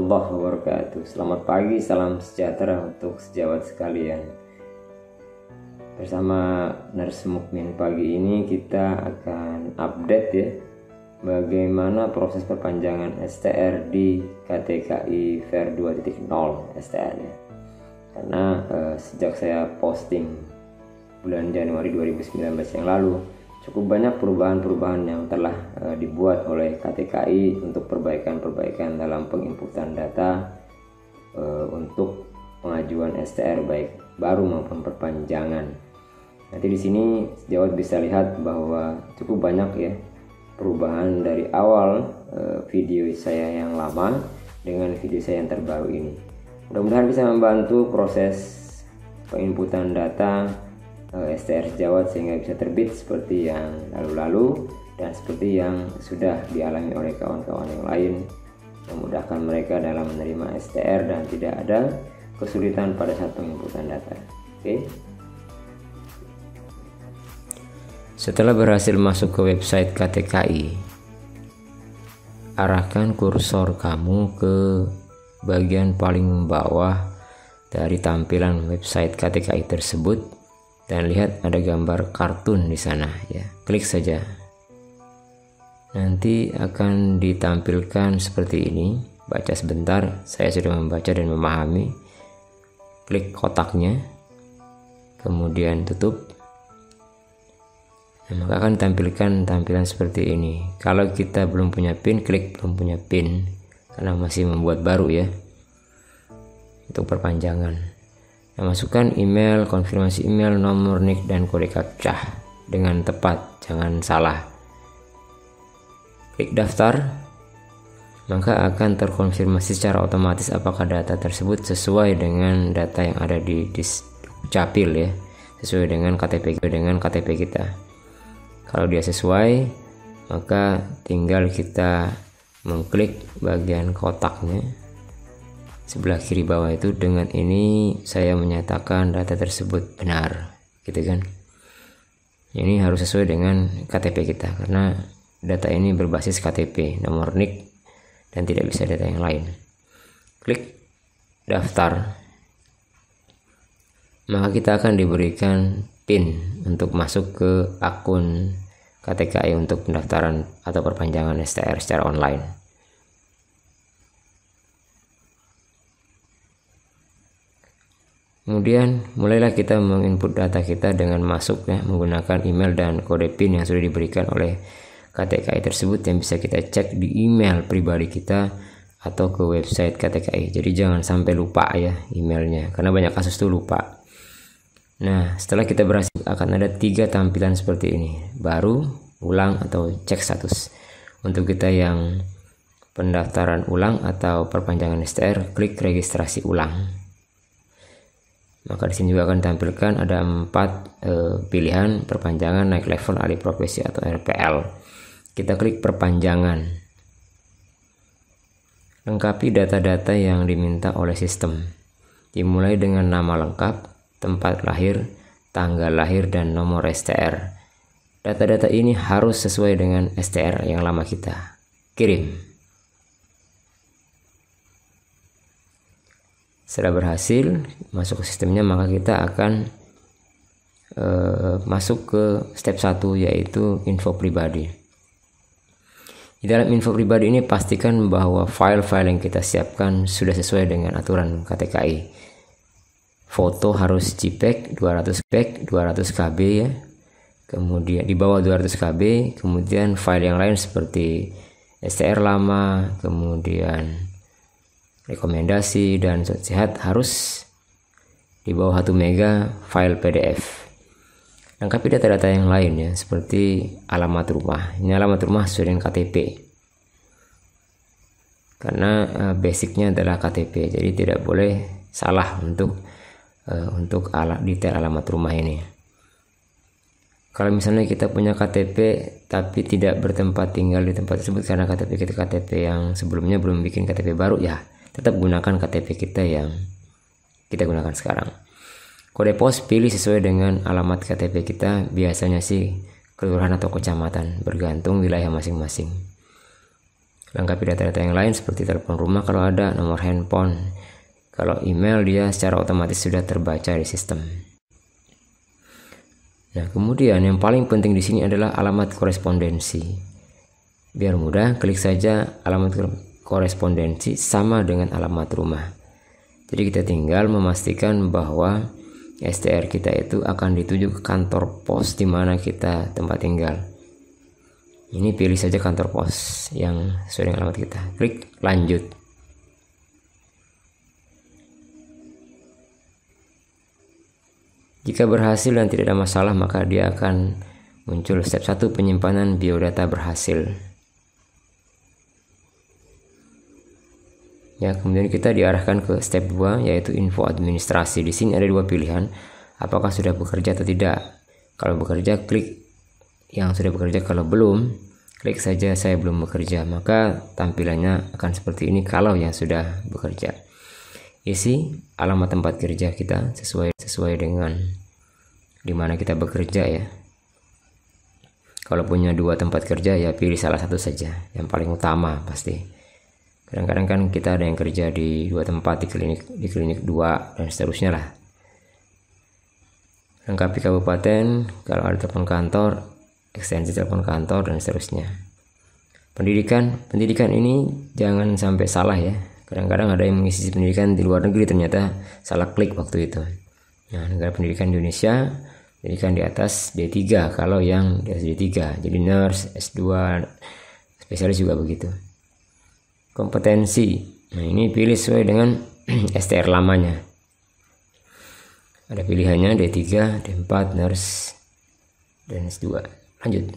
warahmatullahi wabarakatuh. Selamat pagi, salam sejahtera untuk sejawat sekalian. Bersama Nars Mukmin pagi ini kita akan update ya, bagaimana proses perpanjangan STR di KTKI Ver 2.0 STR ya. Karena sejak saya posting bulan Januari 2019 yang lalu, cukup banyak perubahan-perubahan yang telah dibuat oleh KTKI untuk perbaikan-perbaikan dalam penginputan data untuk pengajuan STR baik baru maupun perpanjangan. Nanti di sini sejawat bisa lihat bahwa cukup banyak ya perubahan dari awal video saya yang lama dengan video saya yang terbaru ini. Mudah-mudahan bisa membantu proses penginputan data STR sejawat sehingga bisa terbit seperti yang lalu-lalu dan seperti yang sudah dialami oleh kawan-kawan yang lain, memudahkan mereka dalam menerima STR dan tidak ada kesulitan pada saat penginputan data. Oke. Setelah berhasil masuk ke website KTKI, arahkan kursor kamu ke bagian paling bawah dari tampilan website KTKI tersebut dan lihat ada gambar kartun di sana ya. Klik saja. Nanti akan ditampilkan seperti ini. Baca sebentar, saya sudah membaca dan memahami. Klik kotaknya. Kemudian tutup. Nah, maka akan tampilkan tampilan seperti ini. Kalau kita belum punya PIN, klik belum punya PIN karena masih membuat baru ya. Untuk perpanjangan. Nah, masukkan email, konfirmasi email, nomor NIK dan kode captcha dengan tepat, jangan salah. Klik daftar, maka akan terkonfirmasi secara otomatis apakah data tersebut sesuai dengan data yang ada di Dukcapil ya, sesuai dengan KTP kita. Kalau dia sesuai, maka tinggal kita mengklik bagian kotaknya sebelah kiri bawah itu. Dengan ini saya menyatakan data tersebut benar, gitu kan. Ini harus sesuai dengan KTP kita karena data ini berbasis KTP, nomor NIK dan tidak bisa data yang lain. Klik daftar, maka kita akan diberikan PIN untuk masuk ke akun KTKI untuk pendaftaran atau perpanjangan STR secara online. Kemudian mulailah kita menginput data kita dengan masuk ya, menggunakan email dan kode PIN yang sudah diberikan oleh KTKI tersebut yang bisa kita cek di email pribadi kita atau ke website KTKI. Jadi jangan sampai lupa ya emailnya, karena banyak kasus tuh lupa. Nah, setelah kita berhasil akan ada 3 tampilan seperti ini, baru, ulang atau cek status. Untuk kita yang pendaftaran ulang atau perpanjangan STR, klik registrasi ulang. Maka di sini juga akan ditampilkan ada 4 pilihan perpanjangan, naik level, alih profesi atau RPL. Kita klik perpanjangan. Lengkapi data-data yang diminta oleh sistem. Dimulai dengan nama lengkap, tempat lahir, tanggal lahir dan nomor STR. Data-data ini harus sesuai dengan STR yang lama kita. Kirim. Setelah berhasil masuk ke sistemnya, maka kita akan masuk ke step 1 yaitu info pribadi. Di dalam info pribadi ini pastikan bahwa file-file yang kita siapkan sudah sesuai dengan aturan KTKI. Foto harus JPEG 200 KB ya. Kemudian di bawah 200 KB, kemudian file yang lain seperti STR lama, kemudian rekomendasi dan surat sehat harus di bawah 1 mega file PDF. Lengkapi data-data yang lain ya, seperti alamat rumah. Ini alamat rumah sesuai dengan KTP. Karena basicnya adalah KTP, jadi tidak boleh salah untuk detail alamat rumah ini. Kalau misalnya kita punya KTP tapi tidak bertempat tinggal di tempat tersebut karena KTP kita KTP yang sebelumnya belum bikin KTP baru ya, tetap gunakan KTP kita yang kita gunakan sekarang. Kode pos pilih sesuai dengan alamat KTP kita, biasanya sih kelurahan atau kecamatan, bergantung wilayah masing-masing. Lengkapi data-data yang lain seperti telepon rumah kalau ada, nomor handphone. Kalau email dia secara otomatis sudah terbaca di sistem. Nah, kemudian yang paling penting di sini adalah alamat korespondensi. Biar mudah, klik saja alamat korespondensi sama dengan alamat rumah. Jadi kita tinggal memastikan bahwa STR kita itu akan dituju ke kantor pos di mana kita tempat tinggal. Ini pilih saja kantor pos yang sesuai dengan alamat kita. Klik lanjut. Jika berhasil dan tidak ada masalah, maka dia akan muncul step 1, penyimpanan biodata berhasil. Ya, kemudian kita diarahkan ke step 2 yaitu info administrasi. Di sini ada dua pilihan, apakah sudah bekerja atau tidak. Kalau bekerja, klik yang sudah bekerja. Kalau belum, klik saja saya belum bekerja. Maka tampilannya akan seperti ini kalau yang sudah bekerja. Isi alamat tempat kerja kita sesuai dengan di mana kita bekerja ya. Kalau punya dua tempat kerja ya pilih salah satu saja, yang paling utama pasti. Kadang-kadang kan kita ada yang kerja di dua tempat, di klinik 2 dan seterusnya lah. Lengkapi kabupaten, kalau ada telepon kantor, ekstensi telepon kantor dan seterusnya. Pendidikan ini jangan sampai salah ya. Kadang-kadang ada yang mengisi pendidikan di luar negeri ternyata salah klik waktu itu. Nah, negara pendidikan Indonesia, pendidikan di atas D3 kalau yang di atas D3. Jadi nurse, S2, spesialis juga begitu. Kompetensi, nah ini pilih sesuai dengan STR lamanya. Ada pilihannya D3, D4, nurse, dan S2. Lanjut.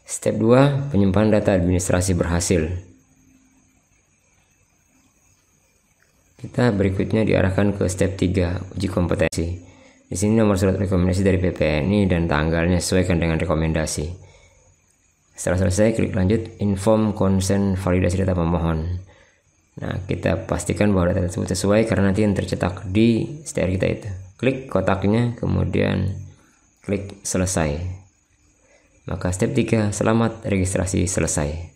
Step 2, penyimpanan data administrasi berhasil. Kita berikutnya diarahkan ke step 3, uji kompetensi. Di sini nomor surat rekomendasi dari PPNI dan tanggalnya sesuaikan dengan rekomendasi. Setelah selesai, klik lanjut, inform consent validasi data pemohon. Nah, kita pastikan bahwa data tersebut sesuai karena nanti yang tercetak di STR kita itu. Klik kotaknya, kemudian klik selesai. Maka step 3, selamat registrasi selesai.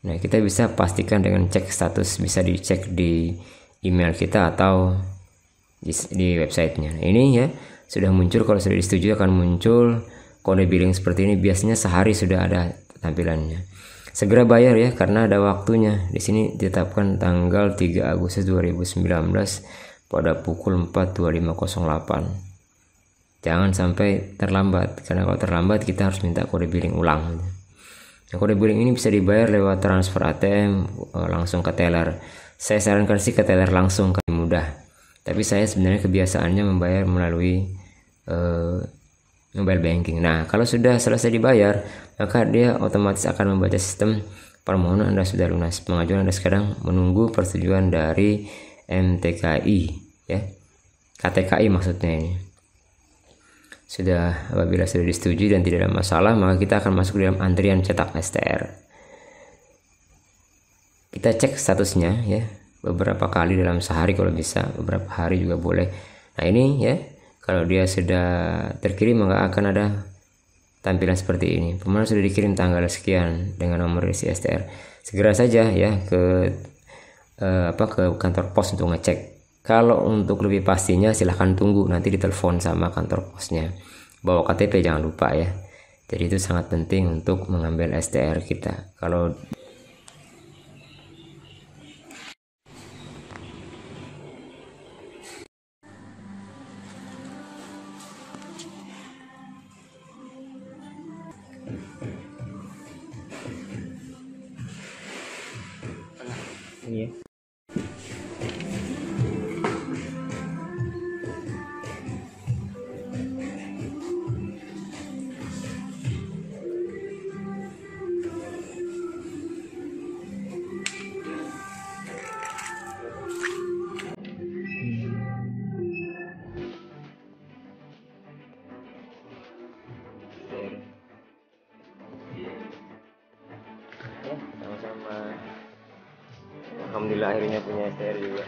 Nah, kita bisa pastikan dengan cek status, bisa dicek di email kita atau di websitenya. Nah, ini ya sudah muncul. Kalau sudah disetujui akan muncul kode billing seperti ini. Biasanya sehari sudah ada tampilannya. Segera bayar ya karena ada waktunya. Di sini ditetapkan tanggal 3 Agustus 2019 pada pukul 4.25.08. Jangan sampai terlambat karena kalau terlambat kita harus minta kode billing ulang. Nah, kode billing ini bisa dibayar lewat transfer ATM langsung ke teller. Saya sarankan sih ke teller langsung, kan mudah. Tapi saya sebenarnya kebiasaannya membayar melalui mobile banking. Nah, kalau sudah selesai dibayar, maka dia otomatis akan membaca sistem permohonan Anda sudah lunas. Pengajuan Anda sekarang menunggu persetujuan dari MTKI ya. KTKI maksudnya ini. Apabila sudah disetujui dan tidak ada masalah, maka kita akan masuk dalam antrian cetak STR. Kita cek statusnya ya, beberapa kali dalam sehari kalau bisa, beberapa hari juga boleh. Nah, ini ya, kalau dia sudah terkirim maka akan ada tampilan seperti ini. Pemohon sudah dikirim tanggal sekian dengan nomor isi STR. Segera saja ya ke kantor pos untuk ngecek. Kalau untuk lebih pastinya silahkan tunggu, nanti ditelepon sama kantor posnya. Bawa KTP jangan lupa ya. Jadi itu sangat penting untuk mengambil STR kita. Kalau ini ya. Sama-sama. Alhamdulillah akhirnya punya STR juga.